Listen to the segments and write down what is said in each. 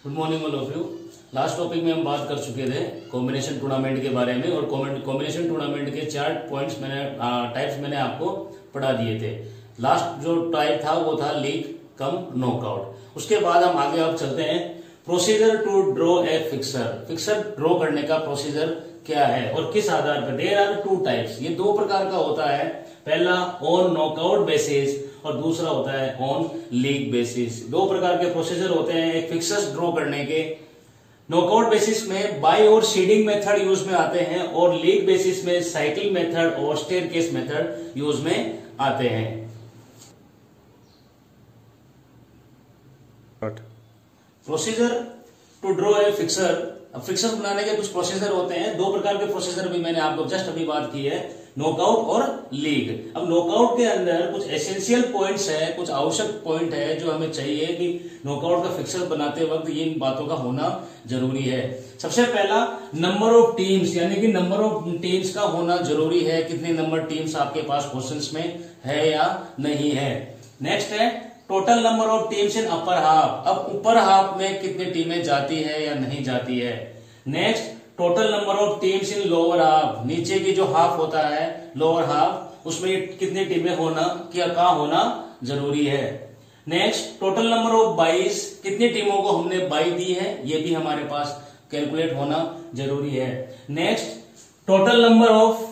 Good morning all of you. Last topic में हम बात कर चुके थे कॉम्बिनेशन टूर्नामेंट के बारे में और कॉम्बिनेशन टूर्नामेंट के 4 पॉइंट्स टाइप्स मैंने आपको पढ़ा दिए थे। लास्ट जो टाइप था वो था लीग कम नॉकआउट। उसके बाद हम आगे अब चलते हैं procedure to draw a fixture. Fixture ड्रॉ करने का प्रोसीजर क्या है और किस आधार पर। There are 2 types. ये 2 प्रकार का होता है। पहला ऑन नॉकआउट बेसिस और दूसरा होता है ऑन लीग बेसिस। 2 प्रकार के प्रोसीजर होते हैं एक फिक्सर्स ड्रॉ करने के। नॉकआउट बेसिस में बाय और सीडिंग मेथड यूज में आते हैं और लीग बेसिस में साइकिल मेथड और स्टेयरकेस मेथड यूज में आते हैं। Procedure to draw a fixture. अब फिक्सर बनाने के कुछ प्रोसीजर होते हैं। 2 प्रकार के प्रोसीजर भी मैंने आपको जस्ट अभी बात की है, नॉकआउट और लीग। अब नॉकआउट के अंदर कुछ एसेंशियल पॉइंट्स है, कुछ आवश्यक पॉइंट है जो हमें चाहिए कि नॉकआउट का फिक्सर बनाते वक्त इन बातों का होना जरूरी है। सबसे पहला नंबर ऑफ टीम्स, यानी कि नंबर ऑफ टीम्स का होना जरूरी है। कितने नंबर टीम्स आपके पास क्वेश्चंस में है या नहीं है। नेक्स्ट है total number of teams in upper half. अब ऊपर हाफ में कितनी टीमें जाती है या नहीं जाती है। Next total number of teams in lower half. नीचे की जो हाफ होता है लोअर हाफ, उसमें कितनी टीमें होना कहाँ होना जरूरी है। नेक्स्ट टोटल नंबर ऑफ बाइस, कितनी टीमों को हमने बाई दी है ये भी हमारे पास कैलकुलेट होना जरूरी है। नेक्स्ट टोटल नंबर ऑफ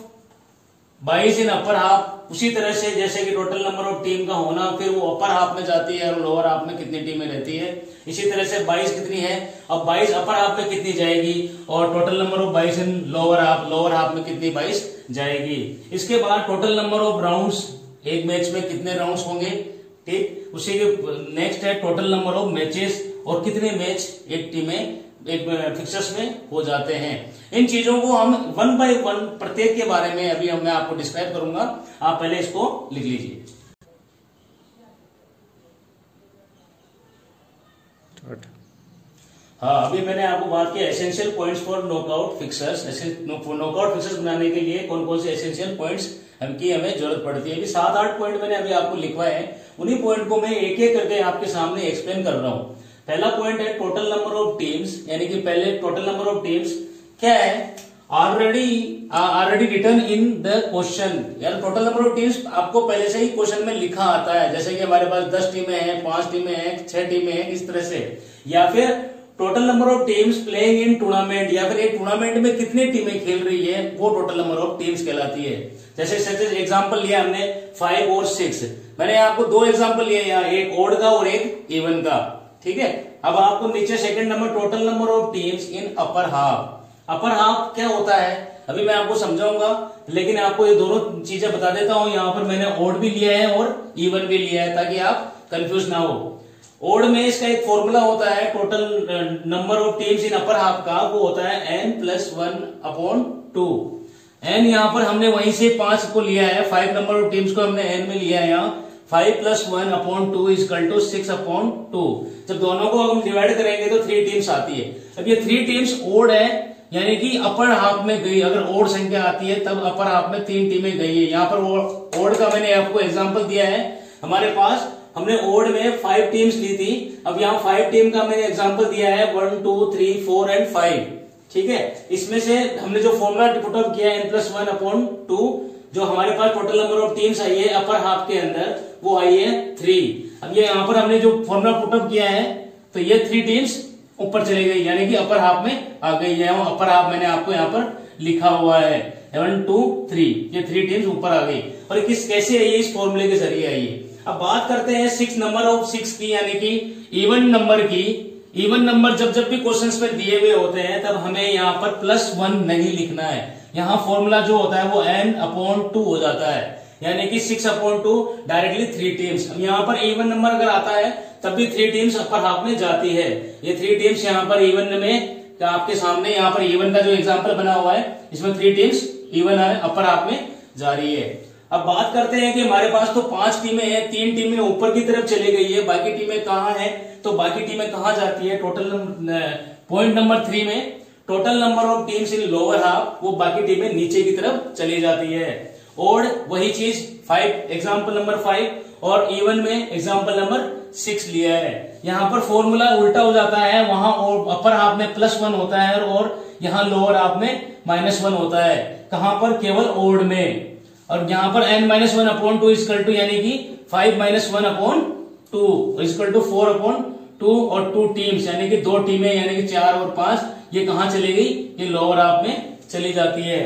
बाइस इन अपर हाफ, उसी तरह से जैसे कि टोटल नंबर ऑफ टीम का होना, फिर वो अपर हाफ में जाती है और लोअर हाफ में कितनी टीमें रहती है। इसी तरह से 22 कितनी है, अब 22 अपर हाफ में कितनी जाएगी और total number of 22 in lower half में कितनी 22 जाएगी। इसके बाद टोटल नंबर ऑफ राउंड्स, एक मैच में कितने राउंड्स होंगे, ठीक। उसी के नेक्स्ट है टोटल नंबर ऑफ मैचेस और कितने मैच एक टीमें एक फिक्सर्स में हो जाते हैं। इन चीजों को हम 1 बाय 1 प्रत्येक के बारे में अभी मैं आपको डिस्क्राइब करूंगा। आप पहले इसको लिख लीजिए। हाँ, अभी मैंने आपको बात की essential points for knockout fixers. Knockout fixers बनाने के लिए कौन कौन से एसेंशियल पॉइंट्स की हमें जरूरत पड़ती है। अभी 7-8 पॉइंट मैंने अभी आपको लिखवाए हैं। उन्हीं पॉइंट को मैं एक एक करके आपके सामने एक्सप्लेन कर रहा हूं। पहला पॉइंट है टोटल नंबर ऑफ टीम्स, यानी कि पहले टोटल नंबर ऑफ टीम्स क्या है, already return in the question. यार टोटल नंबर ऑफ टीम्स आपको पहले से ही क्वेश्चन में लिखा आता है, जैसे कि हमारे पास 10 टीमें हैं, 5 टीमें हैं, 6 टीमें हैं, इस तरह से। या फिर total number of teams playing in tournament, या फिर एक टूर्नामेंट में कितनी टीमें खेल रही है, वो टोटल नंबर ऑफ टीम्स कहलाती है। जैसे एग्जाम्पल लिया हमने 5 और 6। मैंने आपको 2 एग्जाम्पल लिए यहाँ, एक ओड का और एक इवन का, ठीक है। अब आपको नीचे second number total number of teams in upper half. Upper half क्या होता है अभी मैं आपको समझाऊंगा, लेकिन आपको ये दोनों चीजें बता देता हूं। यहाँ पर मैंने ओड भी लिया है और इवन भी लिया है ताकि आप कंफ्यूज ना हो। ओड में इसका एक फॉर्मूला होता है total number of teams in upper half का, वो होता है n+1/2। n यहाँ पर हमने वहीं से 5 को लिया है, 5 नंबर ऑफ टीम्स को हमने n में लिया है। यहाँ 5+1/2 = 6/2। जब दोनों को हम डिवाइड करेंगे तो 3 टीम्स आती है। अब ये 3 टीम्स ओड है, यानी कि अपर हाफ में गई। अगर ओड संख्या आती है तब अपर हाफ में 3 टीमें गई है। यहाँ पर ओड का मैंने आपको एग्जांपल दिया है। हमारे पास हमने ओड में 5 टीम्स ली थी। अब यहाँ 5 टीम का मैंने एग्जांपल दिया है 1, 2, 3, 4 एंड 5, ठीक है। इसमें से हमने जो फॉर्मूला पुटअप किया है n+1/2, जो हमारे पास टोटल नंबर ऑफ टीम्स आई है अपर हाफ के अंदर, वो आई है 3। अब ये यहाँ पर हमने जो फॉर्मूला पुटअप किया है तो ये 3 टीम्स ऊपर चली गई, यानी कि अपर हाफ में आ गई है। अपर हाफ मैंने आपको यहाँ पर लिखा हुआ है 1, 2, 3, ये 3 टीम्स ऊपर आ गई। और कैसे आई है, इस फॉर्मूले के जरिए आई है। अब बात करते हैं 6 नंबर ऑफ 6 की, यानी कि इवन नंबर की। इवन नंबर जब भी क्वेश्चंस में दिए हुए होते हैं तब हमें यहाँ पर +1 नहीं लिखना है। यहाँ फॉर्मूला जो होता है वो n/2 हो जाता है, यानी कि 6/2 डायरेक्टली 3 टीम्स। यहाँ पर इवन नंबर अगर आता है तब भी 3 टीम्स अपर हाफ में जाती है। ये 3 टीम्स यहाँ पर इवन में आपके सामने, यहाँ पर इवन का जो एग्जाम्पल बना हुआ है इसमें 3 टीम्स इवन अपर हाफ में जा रही है। अब बात करते हैं कि हमारे पास तो 5 टीमें हैं, 3 टीमें ऊपर की तरफ चली गई है, बाकी टीमें कहाँ हैं, तो बाकी टीमें कहाँ जाती है। टोटल पॉइंट नंबर 3 में total number of teams in lower half, वो बाकी टीमें नीचे की तरफ चली जाती है। और वही चीज 5 एग्जाम्पल नंबर 5 और इवन में एग्जाम्पल नंबर 6 लिया है। यहाँ पर फॉर्मूला उल्टा हो जाता है, वहां और अपर हाफ में +1 होता है और यहाँ लोअर हाफ में -1 होता है। कहां पर? केवल ओड में। और यहाँ पर n-1/2 इक्वल टू यानी कि 5 - 1/2 इक्वल टू 4/2 और 2 टीम्स यानी कि 2 टीमें यानी कि 4 और 5 ये कहां चली गई? ये लोअर हाफ में चली जाती है।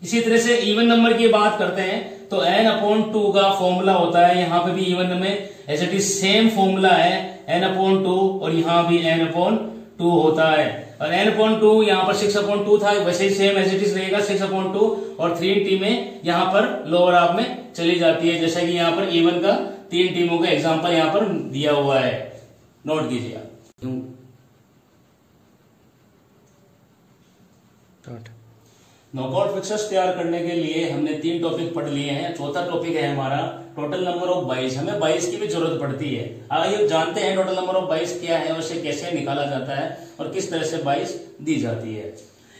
इसी तरह से इवन नंबर की बात करते हैं तो n/2 का फॉर्मूला होता है, यहाँ पे भी इवन में as it is same formula है n/2 और यहाँ भी n/2 होता है। और n/2 यहाँ पर 6/2 था, वैसे ही सेम एज इट इज रहेगा 6/2 और 3 टीमें यहाँ पर लोअर हाफ में चली जाती है, जैसा कि यहाँ पर इवन का 3 टीमों का एग्जांपल यहाँ पर दिया हुआ है, नोट कीजिए आप। नॉकआउट फिक्सर्स तैयार करने के लिए हमने 3 टॉपिक पढ़ लिए हैं। चौथा टॉपिक है हमारा टोटल नंबर ऑफ बाइस। हमें बाइस की भी जरूरत पड़ती है। आइए जानते हैं टोटल नंबर ऑफ बाइस क्या है और उसे कैसे निकाला जाता है और किस तरह से बाइस दी जाती है।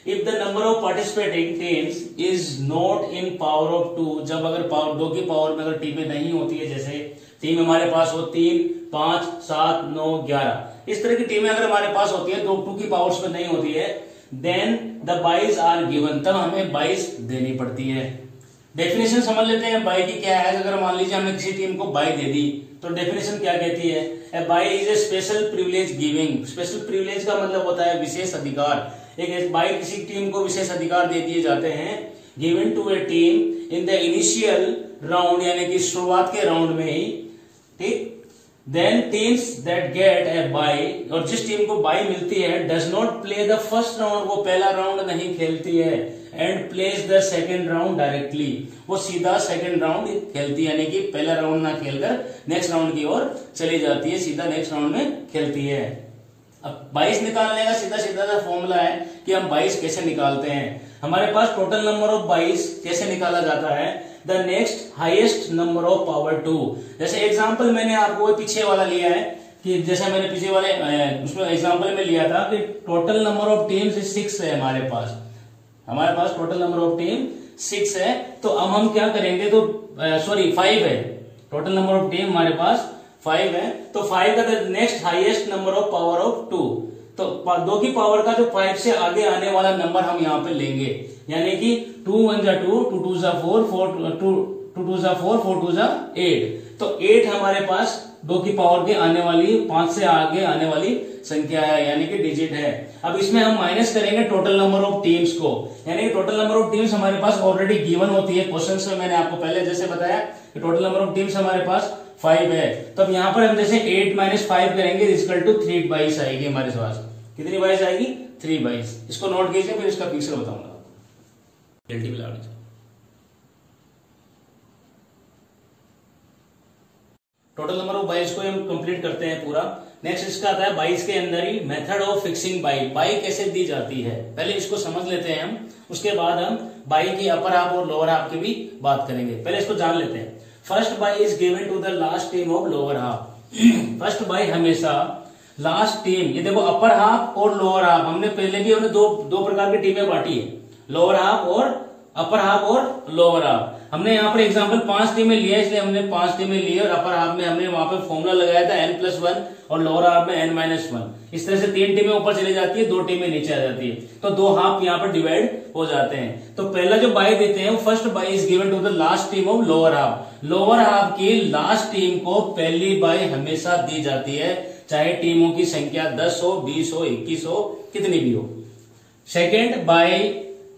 If the number of participating teams is not in power of 2, जब अगर 2 की पावर में अगर टीमें नहीं होती है, जैसे टीम हमारे पास हो 3, 5, 7, 9, 11, इस तरह की टीमें अगर हमारे पास होती है, 2 की पावर्स में नहीं होती है, देन द बाइस आर गिवन, तब हमें बाइस देनी पड़ती है। डेफिनेशन समझ लेते हैं बाई की क्या है। अगर मान लीजिए हमने किसी टीम को बाई दे दी तो डेफिनेशन क्या कहती है? A bye is a special privilege giving. Special privilege का मतलब होता है विशेष अधिकार। एक बाई किसी टीम को विशेष अधिकार दे दिए जाते हैं, given to a team in the initial round, यानी कि शुरुआत के राउंड में ही, ठीक। Then teams that get a bye, और जिस टीम को बाई मिलती है, does not play the first round, वो पहला राउंड नहीं खेलती है, and plays the second round directly, वो सीधा सेकेंड राउंड खेलती है, यानी कि पहला राउंड ना खेलकर नेक्स्ट राउंड की ओर चली जाती है, सीधा नेक्स्ट राउंड में खेलती है। अब 22 निकालने का सीधा सीधा सा फॉर्मूला है कि हम 22 कैसे निकालते हैं। हमारे पास टोटल नंबर ऑफ 22 कैसे निकाला जाता है? The next highest number of power 2। जैसे एग्जांपल मैंने आपको पीछे वाला लिया है कि जैसे मैंने पीछे वाले उसमें एग्जांपल में लिया था कि टोटल नंबर ऑफ टीम्स 6 है हमारे पास टोटल नंबर ऑफ टीम 6 है। तो अब हम क्या करेंगे, तो 5 है टोटल नंबर ऑफ टीम हमारे पास 5 है, तो 5 का next highest number of power of 2, तो 2 की पावर का जो 5 से आगे आने वाला नंबर हम यहाँ पे लेंगे, यानी कि 2 1 जा 2, 2 2 जा 4, 2 2 जा 4, 4 2 जा 8, तो 8 हमारे पास 2 की पावर के आने वाली 5 से आगे आने वाली संख्या है, यानी कि डिजिट है। अब इसमें हम माइनस करेंगे टोटल नंबर ऑफ टीम्स को, यानी कि टोटल नंबर ऑफ टीम्स हमारे पास ऑलरेडी गिवन होती है क्वेश्चंस में। मैंने आपको पहले जैसे बताया कि टोटल नंबर ऑफ टीम्स हमारे पास 5 है, तो अब यहाँ पर हम जैसे 8 - 5 करेंगे इक्वल टू 3 22 आएगी हमारे पास। कितनी 22 आएगी? 3 22। इसको नोट कीजिए, फिर इसका पिक्चर बताऊंगा। टोटल नंबर ऑफ 22 को हम कंप्लीट करते हैं पूरा। नेक्स्ट इसका आता है 22 के अंदर ही method of fixing bye. Bye कैसे दी जाती है पहले इसको समझ लेते हैं हम, उसके बाद हम बाई की अपर हाफ और लोअर हाफ की भी बात करेंगे। पहले इसको जान लेते हैं। First bye is given to the last team of lower half. First bye हमेशा लास्ट टीम, ये देखो अपर हाफ और लोअर हाफ, हमने पहले भी हमने दो प्रकार की टीमें बांटी है, लोअर हाफ और अपर हाफ और लोअर हाफ। हमने यहाँ पर एग्जांपल 5 टीमें लिया, इसलिए हमने 5 टीमें लिए और अपर हाफ में हमने वहां पे फॉर्मूला लगाया था n+1 और लोअर हाफ में n-1। इस तरह से 3 टीमें ऊपर चली जाती है, 2 टीमें नीचे आ जाती है, तो 2 हाफ यहाँ पर डिवाइड हो जाते हैं। तो पहला जो बाई देते हैं वो first bye is given to the last team of lower half. Lower half की लास्ट टीम को पहली बाई हमेशा दी जाती है, चाहे टीमों की संख्या 10 हो, 20 हो, 21 हो, कितनी भी हो। Second bye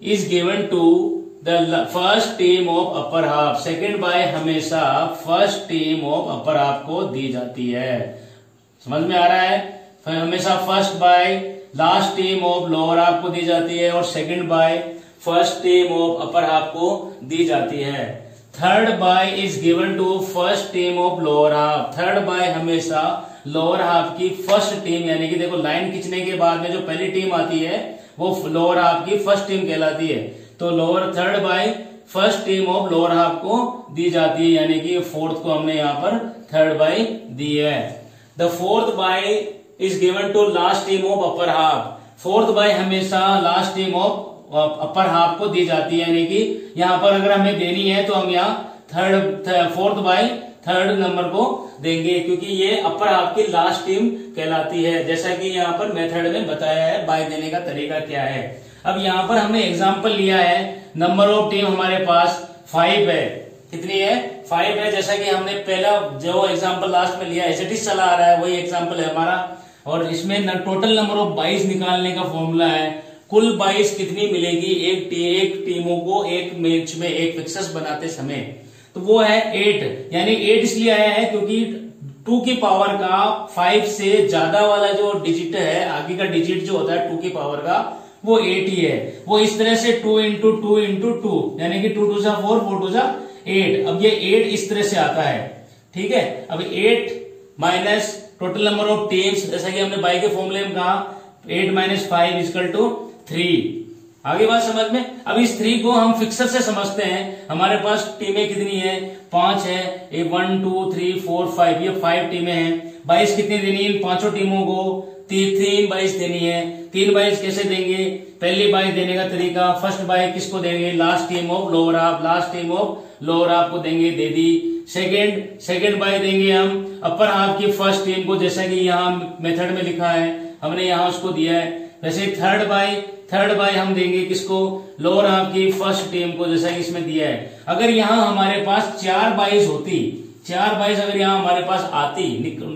is given to the first team of upper half. Second bye हमेशा first team of upper half को दी जाती है, समझ में आ रहा है? हमेशा first bye last team of lower half को दी जाती है और second bye first team of upper half को दी जाती है। Third bye is given to first team of lower half. Third bye हमेशा लोअर हाफ की फर्स्ट टीम, यानी कि देखो लाइन खींचने के बाद में जो पहली टीम आती है वो लोअर हाफ की फर्स्ट टीम कहलाती है, तो lower third by first team of lower half को दी जाती है, यानी कि फोर्थ को हमने यहाँ पर थर्ड बाय दी है। The fourth bye is given to last team of upper half. Fourth bye हमेशा last team of upper half को दी जाती है, यानी कि यहाँ पर अगर हमें देनी है तो हम यहाँ फोर्थ बाय थर्ड नंबर को देंगे, क्योंकि ये अपर हाफ की लास्ट टीम कहलाती है, जैसा कि यहाँ पर मेथड में बताया है बाय देने का तरीका क्या है। अब यहाँ पर हमने एग्जाम्पल लिया है, नंबर ऑफ टीम हमारे पास 5 है। कितनी है? 5 है। जैसा कि हमने पहला जो एग्जाम्पल लास्ट में लिया एसएटीज चला आ रहा है, वही एग्जाम्पल है हमारा। और इसमें टोटल नंबर ऑफ 22 निकालने का फॉर्मूला है, कुल 22 कितनी मिलेगी एक टीमों को एक मैच में एक फिक्सर्स बनाते समय, तो वो है 8। यानी 8 इसलिए आया है क्योंकि 2 की पावर का 5 से ज्यादा वाला जो डिजिट है, आगे का डिजिट जो होता है 2 की पावर का, वो 8 ही है। वो इस तरह से 2 इंटू 2 इंटू 2, यानी कि 2 2 जा 4, 4 2 जा 8। अब ये 8 इस तरह से आता है, ठीक है। अब 8 minus total number of teams, जैसा कि हमने बाई के फॉर्मूले में कहा, 8 माइनस 5 इक्वल टू 3। आगे बात समझ में। अब इस 3 को हम फिक्सर से समझते हैं। हमारे पास टीमें कितनी है? 5 है। 1 2 3 4 5, ये 5 टीमें हैं। 22 कितनी देनी है इन पांचों टीमों को? 3 22 देनी है। 3 22 कैसे देंगे? पहली बाई देने का तरीका, फर्स्ट बाई किसको देंगे? Last team of lower half, last team of lower half को देंगे, दे दी। सेकेंड बाई देंगे हम अपर हाफ की फर्स्ट टीम को, जैसा कि यहाँ मेथड में लिखा है, हमने यहाँ उसको दिया है। वैसे थर्ड बाई हम देंगे किसको? लोअर हाफ की फर्स्ट टीम को, जैसा कि इसमें दिया है। अगर यहाँ हमारे पास 4 बाईस होती, 4 बाईस अगर यहाँ हमारे पास आती,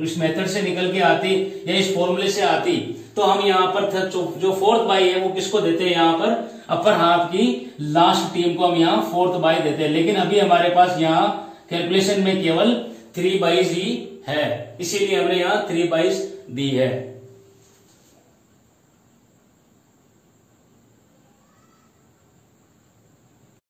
इस मेथड से निकल के आती या इस फॉर्मूले से आती, तो हम यहाँ पर जो फोर्थ बाई है वो किसको देते हैं? यहाँ पर अपर हाफ की लास्ट टीम को हम यहाँ फोर्थ बाई देते हैं। लेकिन अभी हमारे पास यहाँ कैलकुलेशन में केवल 3 बाईस ही है, इसीलिए हमने यहाँ 3 बाईस दी है।